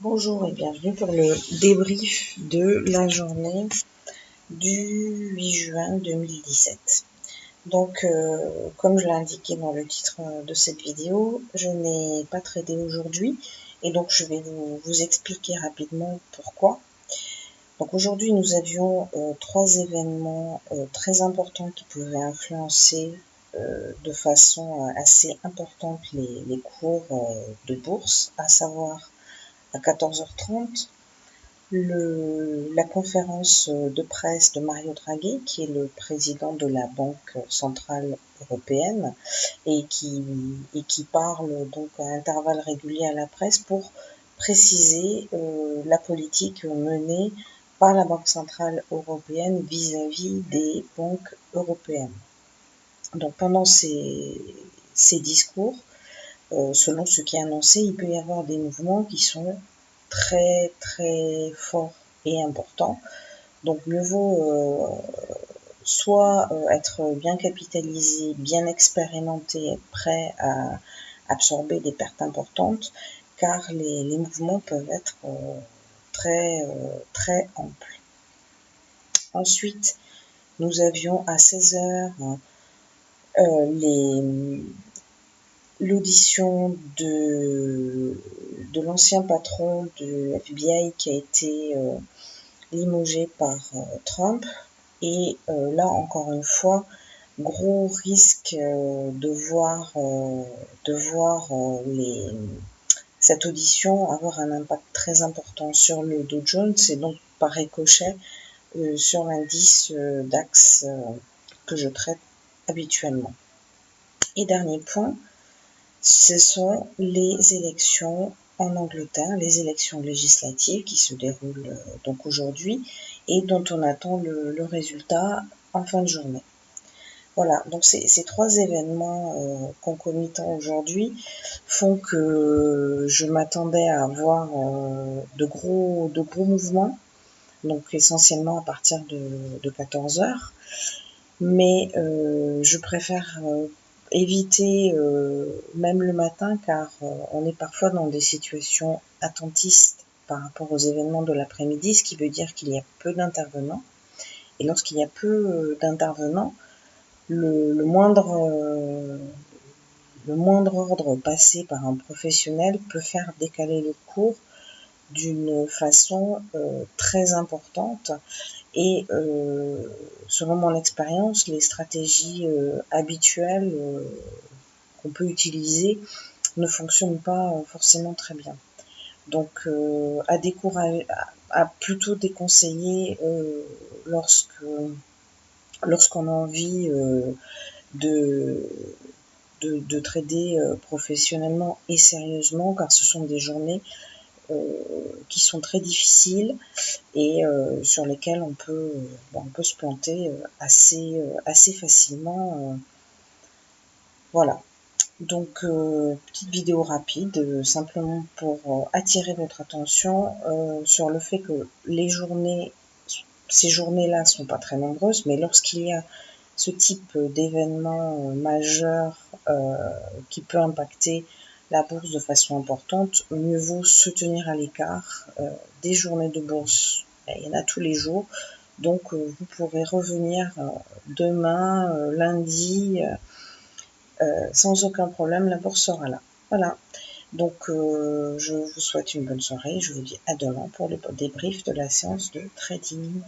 Bonjour et bienvenue pour le débrief de la journée du 8 juin 2017. Donc, comme je l'ai indiqué dans le titre de cette vidéo, je n'ai pas tradé aujourd'hui et donc je vais vous expliquer rapidement pourquoi. Donc aujourd'hui, nous avions trois événements très importants qui pouvaient influencer de façon assez importante les cours de bourse, à savoir à 14h30, la conférence de presse de Mario Draghi, qui est le président de la Banque centrale européenne et qui parle donc à intervalles réguliers à la presse pour préciser la politique menée par la Banque centrale européenne vis-à-vis des banques européennes. Donc pendant ces discours, selon ce qui est annoncé, il peut y avoir des mouvements qui sont très très forts et importants. Donc mieux vaut soit être bien capitalisé, bien expérimenté, être prêt à absorber des pertes importantes, car les mouvements peuvent être très amples. Ensuite, nous avions à 16h l'audition de l'ancien patron de FBI qui a été limogé par Trump. Et là, encore une fois, gros risque de voir cette audition avoir un impact très important sur le Dow Jones et donc par ricochet sur l'indice DAX que je traite habituellement. Et dernier point, ce sont les élections en Angleterre, les élections législatives qui se déroulent donc aujourd'hui et dont on attend le résultat en fin de journée. Voilà, donc ces trois événements concomitants aujourd'hui font que je m'attendais à avoir de gros mouvements, donc essentiellement à partir de 14h, mais je préfère éviter même le matin, car on est parfois dans des situations attentistes par rapport aux événements de l'après-midi, ce qui veut dire qu'il y a peu d'intervenants. Et lorsqu'il y a peu d'intervenants, le moindre ordre passé par un professionnel peut faire décaler le cours d'une façon très importante. Et selon mon expérience, les stratégies habituelles qu'on peut utiliser ne fonctionnent pas forcément très bien. Donc à plutôt déconseiller lorsqu'on a envie de trader professionnellement et sérieusement, car ce sont des journées qui sont très difficiles et sur lesquelles on peut se planter assez facilement. Voilà. Donc petite vidéo rapide, simplement pour attirer votre attention sur le fait que ces journées-là sont pas très nombreuses, mais lorsqu'il y a ce type d'événement majeur qui peut impacter la bourse de façon importante, mieux vaut se tenir à l'écart des journées de bourse. Il y en a tous les jours, donc vous pourrez revenir demain, lundi, sans aucun problème, la bourse sera là. Voilà, donc je vous souhaite une bonne soirée, je vous dis à demain pour le débrief de la séance de trading.